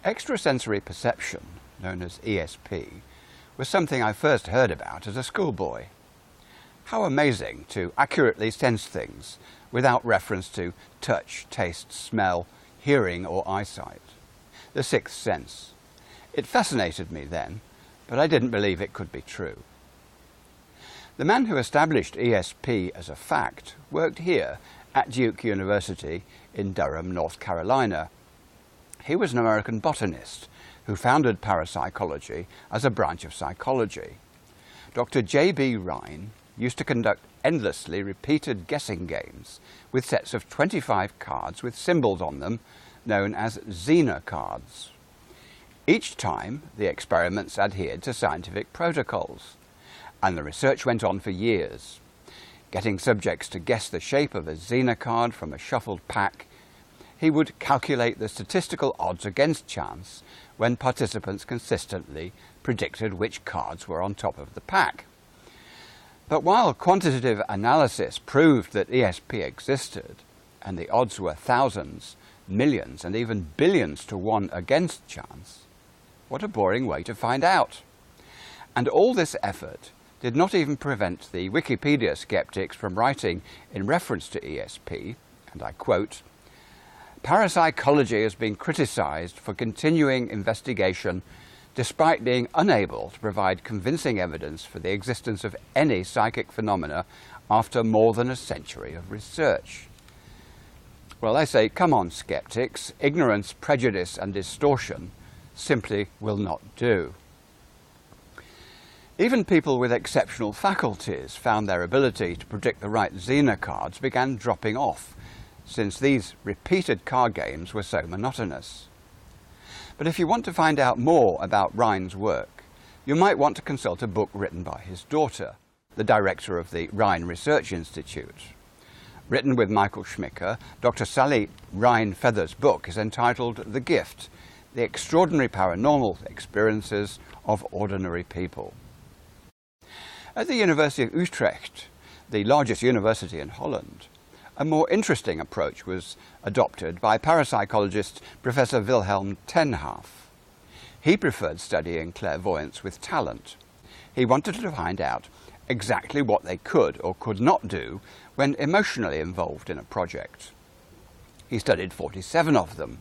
Extrasensory perception, known as ESP, was something I first heard about as a schoolboy. How amazing to accurately sense things without reference to touch, taste, smell, hearing or eyesight. The sixth sense. It fascinated me then, but I didn't believe it could be true. The man who established ESP as a fact worked here at Duke University in Durham, North Carolina. He was an American botanist who founded parapsychology as a branch of psychology. Dr. J.B. Rhine used to conduct endlessly repeated guessing games with sets of 25 cards with symbols on them, known as Zener cards. Each time, the experiments adhered to scientific protocols, and the research went on for years. Getting subjects to guess the shape of a Zener card from a shuffled pack, he would calculate the statistical odds against chance when participants consistently predicted which cards were on top of the pack. But while quantitative analysis proved that ESP existed, and the odds were thousands, millions, and even billions to one against chance, what a boring way to find out. And all this effort did not even prevent the Wikipedia skeptics from writing in reference to ESP, and I quote, "Parapsychology has been criticized for continuing investigation despite being unable to provide convincing evidence for the existence of any psychic phenomena after more than a century of research." Well, I say, come on, skeptics. Ignorance, prejudice, and distortion simply will not do. Even people with exceptional faculties found their ability to predict the right Zener cards began dropping off, since these repeated card games were so monotonous. But if you want to find out more about Rhine's work, you might want to consult a book written by his daughter, the director of the Rhine Research Institute. Written with Michael Schmicker, Dr. Sally Rhine Feather's book is entitled The Gift, The Extraordinary Paranormal Experiences of Ordinary People. At the University of Utrecht, the largest university in Holland, a more interesting approach was adopted by parapsychologist Professor Wilhelm ten Haaf. He preferred studying clairvoyance with talent. He wanted to find out exactly what they could or could not do when emotionally involved in a project. He studied 47 of them,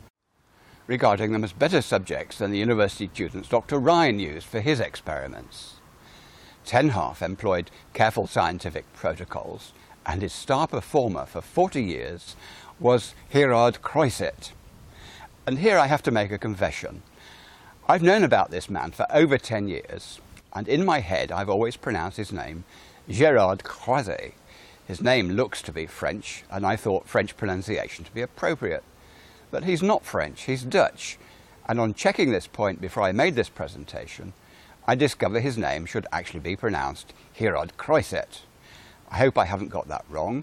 regarding them as better subjects than the university students Dr. Rhine used for his experiments. Ten Haaf employed careful scientific protocols, and his star performer for 40 years was Gerard Croiset. And here I have to make a confession. I've known about this man for over 10 years, and in my head I've always pronounced his name Gerard Croiset. His name looks to be French, and I thought French pronunciation to be appropriate. But he's not French, he's Dutch, and on checking this point before I made this presentation, I discover his name should actually be pronounced Gerard Croiset. I hope I haven't got that wrong,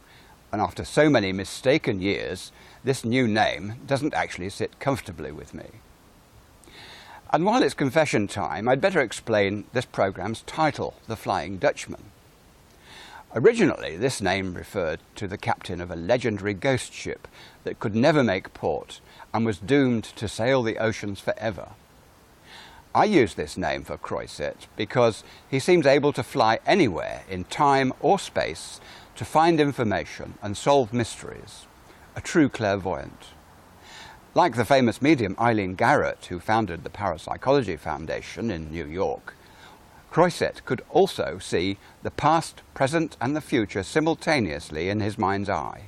and after so many mistaken years, this new name doesn't actually sit comfortably with me. And while it's confession time, I'd better explain this program's title, The Flying Dutchman. Originally, this name referred to the captain of a legendary ghost ship that could never make port and was doomed to sail the oceans forever. I use this name for Croiset because he seems able to fly anywhere in time or space to find information and solve mysteries, a true clairvoyant. Like the famous medium Eileen Garrett, who founded the Parapsychology Foundation in New York, Croiset could also see the past, present, and the future simultaneously in his mind's eye.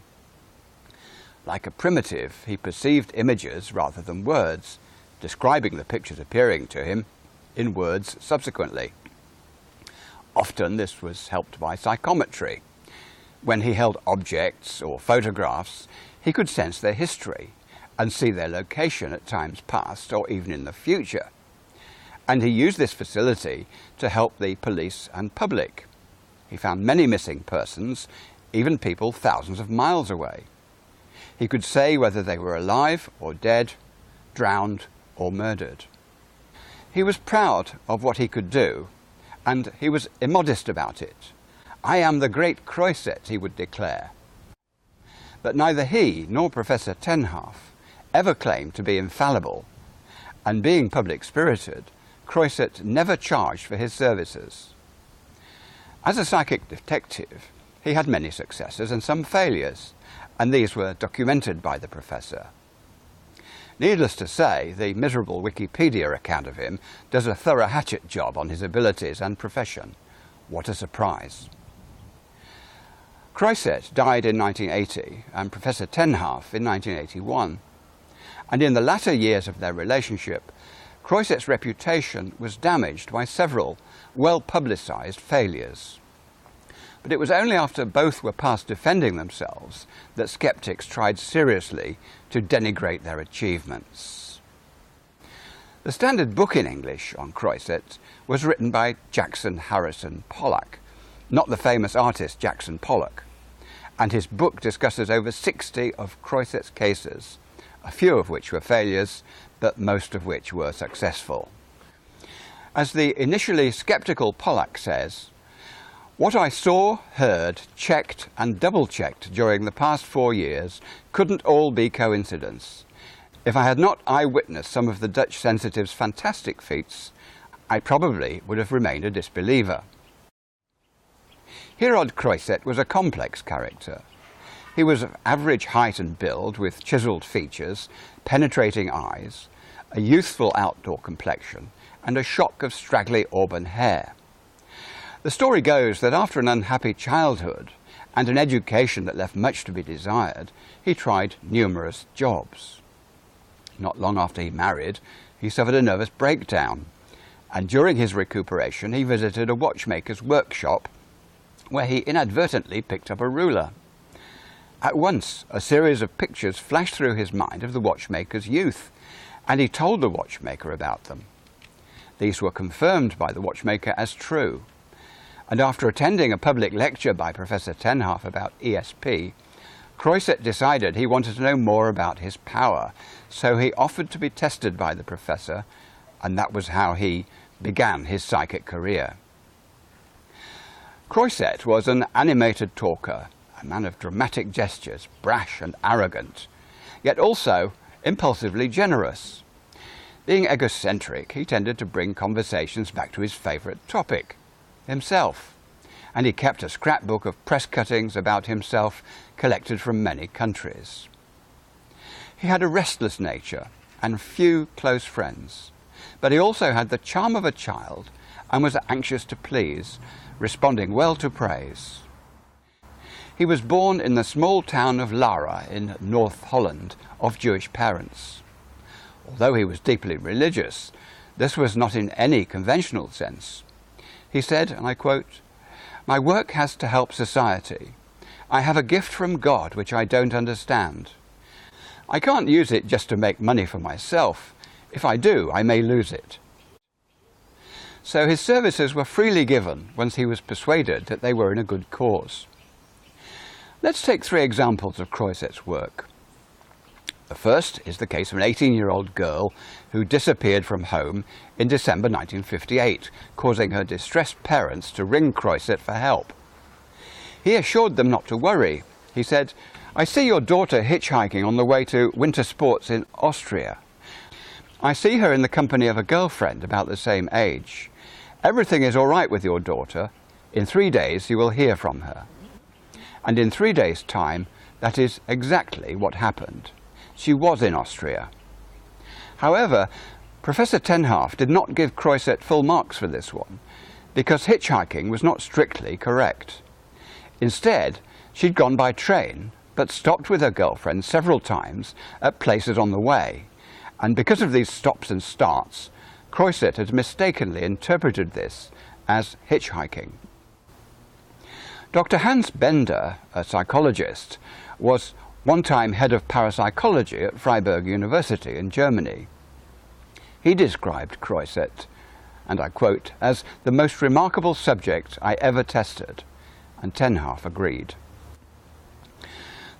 Like a primitive, he perceived images rather than words, describing the pictures appearing to him in words subsequently. Often this was helped by psychometry. When he held objects or photographs, he could sense their history and see their location at times past or even in the future. And he used this facility to help the police and public. He found many missing persons, even people thousands of miles away. He could say whether they were alive or dead, drowned or murdered. He was proud of what he could do, and he was immodest about it. "I am the great Croiset," he would declare. But neither he nor Professor ten Haaf ever claimed to be infallible, and being public-spirited, Croiset never charged for his services. As a psychic detective, he had many successes and some failures, and these were documented by the professor. Needless to say, the miserable Wikipedia account of him does a thorough hatchet job on his abilities and profession. What a surprise. Croiset died in 1980 and Professor Tenhalf in 1981. And in the latter years of their relationship, Croiset's reputation was damaged by several well-publicized failures. But it was only after both were past defending themselves that skeptics tried seriously to denigrate their achievements. The standard book in English on Croiset was written by Jackson Harrison Pollock, not the famous artist Jackson Pollock, and his book discusses over 60 of Croiset's cases, a few of which were failures, but most of which were successful. As the initially skeptical Pollock says, "What I saw, heard, checked and double-checked during the past 4 years couldn't all be coincidence. If I had not eyewitnessed some of the Dutch sensitive's fantastic feats, I probably would have remained a disbeliever." Gerard Croiset was a complex character. He was of average height and build, with chiselled features, penetrating eyes, a youthful outdoor complexion, and a shock of straggly auburn hair. The story goes that after an unhappy childhood and an education that left much to be desired, he tried numerous jobs. Not long after he married, he suffered a nervous breakdown, and during his recuperation he visited a watchmaker's workshop where he inadvertently picked up a ruler. At once, a series of pictures flashed through his mind of the watchmaker's youth, and he told the watchmaker about them. These were confirmed by the watchmaker as true, and after attending a public lecture by Professor Tenhalf about ESP, Croiset decided he wanted to know more about his power, so he offered to be tested by the professor, and that was how he began his psychic career. Croiset was an animated talker, a man of dramatic gestures, brash and arrogant, yet also impulsively generous. Being egocentric, he tended to bring conversations back to his favourite topic, himself, and he kept a scrapbook of press cuttings about himself collected from many countries. He had a restless nature and few close friends, but he also had the charm of a child and was anxious to please, responding well to praise. He was born in the small town of Lara in North Holland of Jewish parents. Although he was deeply religious, this was not in any conventional sense. He said, and I quote, "My work has to help society. I have a gift from God which I don't understand. I can't use it just to make money for myself. If I do, I may lose it." So his services were freely given once he was persuaded that they were in a good cause. Let's take 3 examples of Croiset's work. The first is the case of an 18-year-old girl who disappeared from home in December 1958, causing her distressed parents to ring Croiset for help. He assured them not to worry. He said, "I see your daughter hitchhiking on the way to winter sports in Austria. I see her in the company of a girlfriend about the same age. Everything is all right with your daughter. In 3 days you will hear from her." And in 3 days' time, that is exactly what happened. She was in Austria. However, Professor Tenhalf did not give Croiset full marks for this one, because hitchhiking was not strictly correct. Instead, she'd gone by train, but stopped with her girlfriend several times at places on the way, and because of these stops and starts, Croiset had mistakenly interpreted this as hitchhiking. Dr. Hans Bender, a psychologist, was one time head of parapsychology at Freiburg University in Germany. He described Croiset, and I quote, as the most remarkable subject I ever tested, and Tenhalf agreed.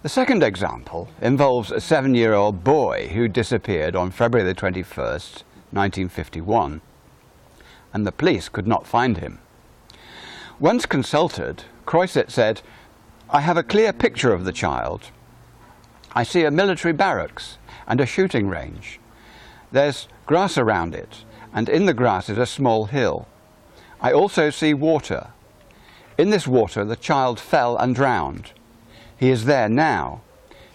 The second example involves a 7-year-old boy who disappeared on February the 21st, 1951, and the police could not find him. Once consulted, Croiset said, "I have a clear picture of the child. I see a military barracks and a shooting range. There's grass around it, and in the grass is a small hill. I also see water. In this water the child fell and drowned. He is there now.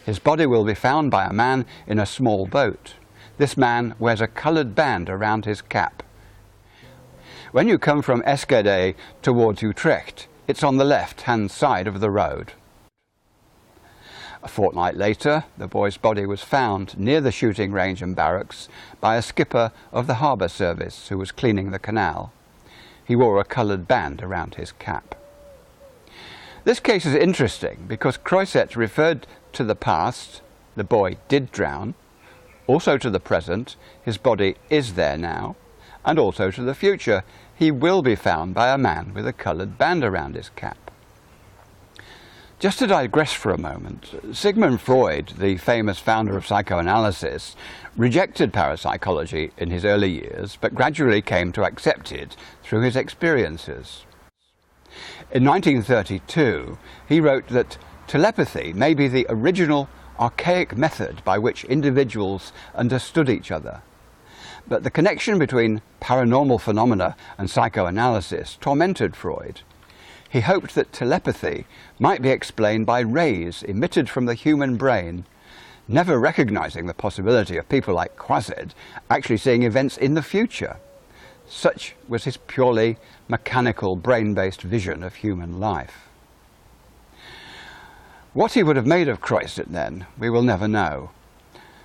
His body will be found by a man in a small boat. This man wears a coloured band around his cap. When you come from Enschede towards Utrecht, it's on the left-hand side of the road. A fortnight later, the boy's body was found near the shooting range and barracks by a skipper of the harbour service who was cleaning the canal. He wore a coloured band around his cap. This case is interesting because Croiset referred to the past, the boy did drown, also to the present, his body is there now, and also to the future, he will be found by a man with a coloured band around his cap. Just to digress for a moment, Sigmund Freud, the famous founder of psychoanalysis, rejected parapsychology in his early years, but gradually came to accept it through his experiences. In 1932, he wrote that telepathy may be the original archaic method by which individuals understood each other. But the connection between paranormal phenomena and psychoanalysis tormented Freud. He hoped that telepathy might be explained by rays emitted from the human brain, never recognizing the possibility of people like Croiset actually seeing events in the future. Such was his purely mechanical, brain-based vision of human life. What he would have made of Croiset then, we will never know.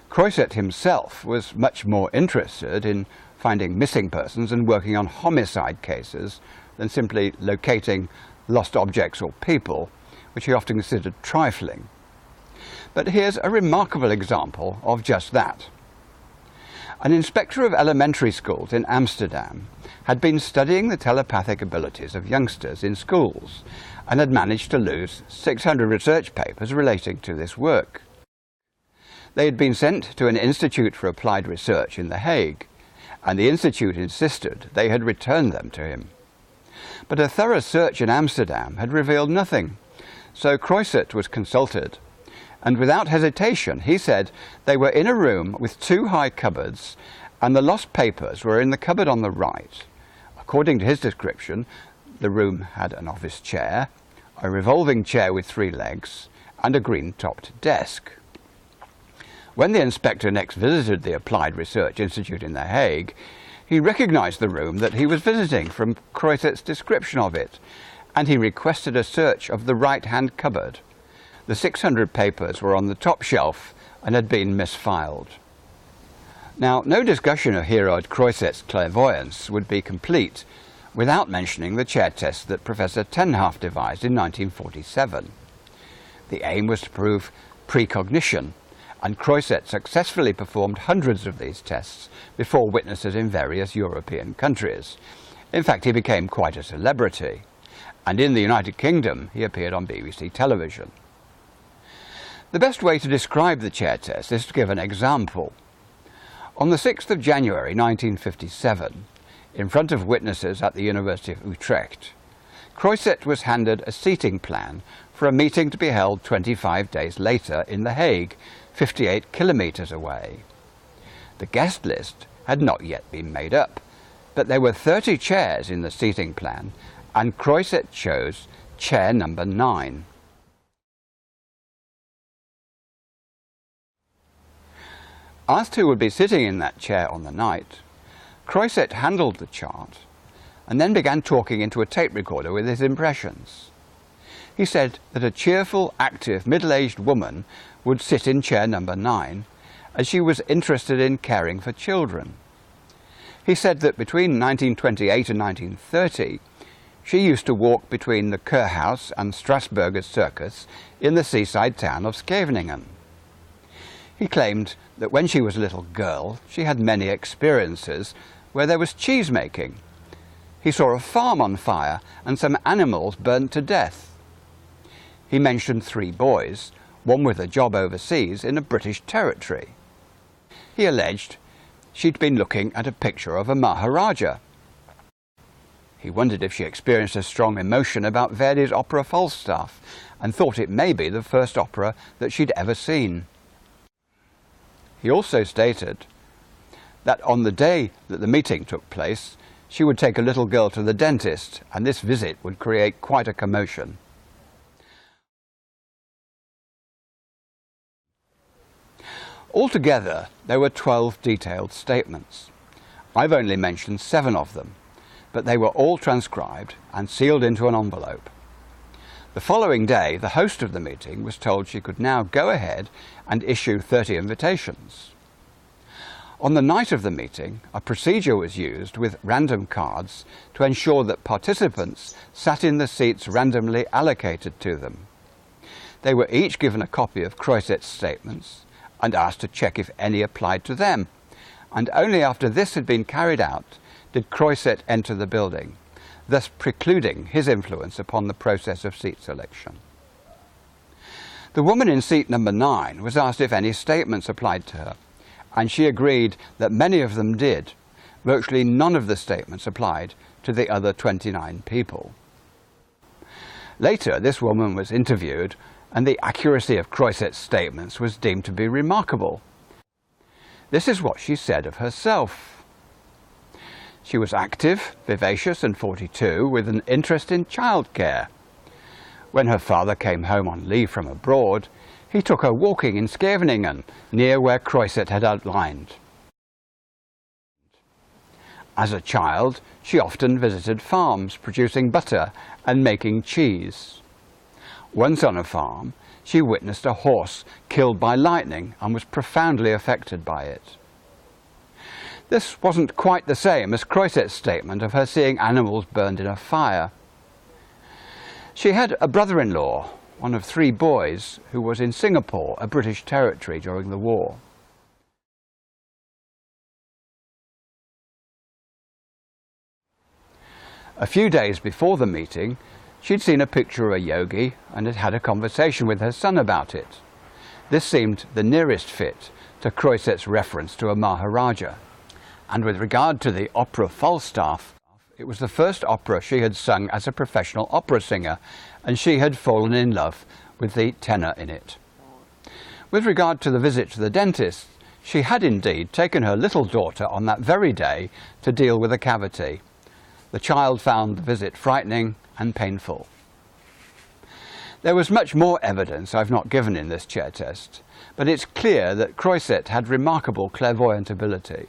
Croiset himself was much more interested in finding missing persons and working on homicide cases than simply locating lost objects or people, which he often considered trifling. But here's a remarkable example of just that. An inspector of elementary schools in Amsterdam had been studying the telepathic abilities of youngsters in schools and had managed to lose 600 research papers relating to this work. They had been sent to an Institute for Applied Research in The Hague, and the Institute insisted they had returned them to him. But a thorough search in Amsterdam had revealed nothing, so Croiset was consulted, and without hesitation he said they were in a room with two high cupboards, and the lost papers were in the cupboard on the right. According to his description, the room had an office chair, a revolving chair with 3 legs, and a green-topped desk. When the inspector next visited the Applied Research Institute in The Hague, he recognized the room that he was visiting from Croiset's description of it, and he requested a search of the right-hand cupboard. The 600 papers were on the top shelf and had been misfiled. Now, no discussion of Gerard Croiset's clairvoyance would be complete without mentioning the chair test that Professor Tenhaft devised in 1947. The aim was to prove precognition, and Croiset successfully performed hundreds of these tests before witnesses in various European countries. In fact, he became quite a celebrity, and in the United Kingdom he appeared on BBC television. The best way to describe the chair test is to give an example. On the 6th of January 1957, in front of witnesses at the University of Utrecht, Croiset was handed a seating plan for a meeting to be held 25 days later in The Hague, 58 kilometres away. The guest list had not yet been made up, but there were 30 chairs in the seating plan, and Croiset chose chair number 9. Asked who would be sitting in that chair on the night, Croiset handled the chart and then began talking into a tape recorder with his impressions. He said that a cheerful, active, middle-aged woman would sit in chair number 9 as she was interested in caring for children. He said that between 1928 and 1930, she used to walk between the Kurhaus and Strasburger Circus in the seaside town of Scheveningen. He claimed that when she was a little girl, she had many experiences where there was cheese making. He saw a farm on fire and some animals burned to death. He mentioned 3 boys, one with a job overseas in a British territory. He alleged she'd been looking at a picture of a Maharaja. He wondered if she experienced a strong emotion about Verdi's opera Falstaff and thought it may be the first opera that she'd ever seen. He also stated that on the day that the meeting took place, she would take a little girl to the dentist, and this visit would create quite a commotion. Altogether, there were 12 detailed statements. I've only mentioned 7 of them, but they were all transcribed and sealed into an envelope. The following day, the host of the meeting was told she could now go ahead and issue 30 invitations. On the night of the meeting, a procedure was used with random cards to ensure that participants sat in the seats randomly allocated to them. They were each given a copy of Croiset's statements and asked to check if any applied to them, and only after this had been carried out did Croiset enter the building, thus precluding his influence upon the process of seat selection. The woman in seat number 9 was asked if any statements applied to her, and she agreed that many of them did. Virtually none of the statements applied to the other 29 people. Later, this woman was interviewed, and the accuracy of Croiset's statements was deemed to be remarkable. This is what she said of herself. She was active, vivacious and 42, with an interest in childcare. When her father came home on leave from abroad, he took her walking in Scheveningen, near where Croiset had outlined. As a child, she often visited farms, producing butter and making cheese. Once on a farm, she witnessed a horse killed by lightning and was profoundly affected by it. This wasn't quite the same as Croiset's statement of her seeing animals burned in a fire. She had a brother-in-law, one of 3 boys, who was in Singapore, a British territory, during the war. A few days before the meeting, she'd seen a picture of a yogi and had had a conversation with her son about it. This seemed the nearest fit to Croiset's reference to a Maharaja. And with regard to the opera Falstaff, it was the first opera she had sung as a professional opera singer, and she had fallen in love with the tenor in it. With regard to the visit to the dentist, she had indeed taken her little daughter on that very day to deal with a cavity. The child found the visit frightening and painful. There was much more evidence I've not given in this chair test, but it's clear that Croiset had remarkable clairvoyant ability.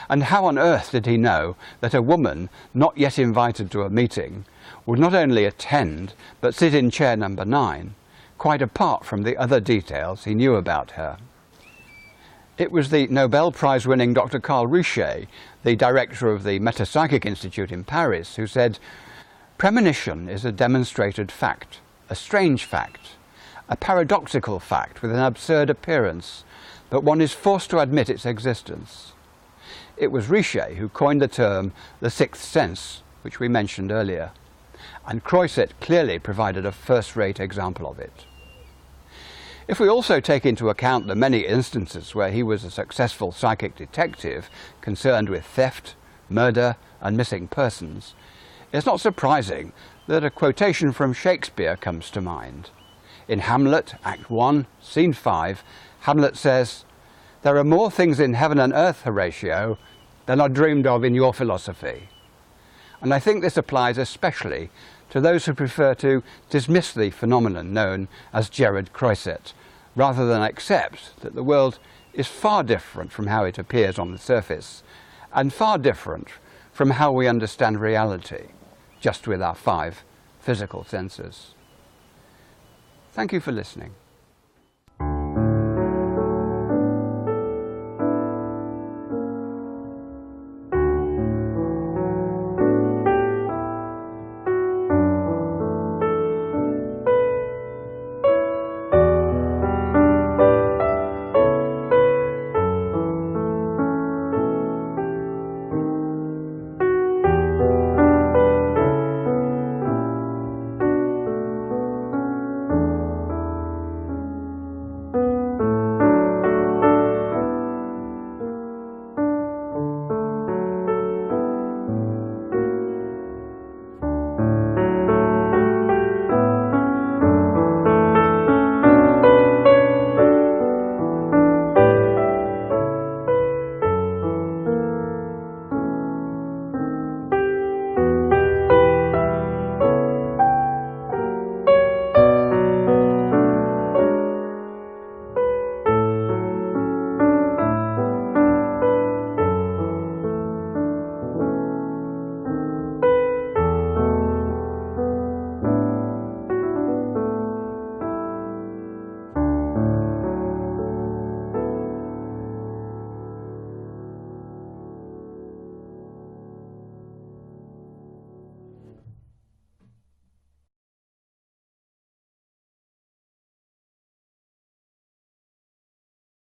And how on earth did he know that a woman, not yet invited to a meeting, would not only attend, but sit in chair number 9, quite apart from the other details he knew about her? It was the Nobel Prize-winning Dr. Croiset, the director of the Metapsychic Institute in Paris, who said, "Premonition is a demonstrated fact, a strange fact, a paradoxical fact with an absurd appearance, but one is forced to admit its existence." It was Croiset who coined the term the 6th sense, which we mentioned earlier, and Croiset clearly provided a first-rate example of it. If we also take into account the many instances where he was a successful psychic detective concerned with theft, murder and missing persons, it's not surprising that a quotation from Shakespeare comes to mind. In Hamlet, Act 1, Scene 5, Hamlet says, "There are more things in heaven and earth, Horatio, than are dreamed of in your philosophy." And I think this applies especially to those who prefer to dismiss the phenomenon known as Gerard Croiset, rather than accept that the world is far different from how it appears on the surface, and far different from how we understand reality, just with our 5 physical senses. Thank you for listening.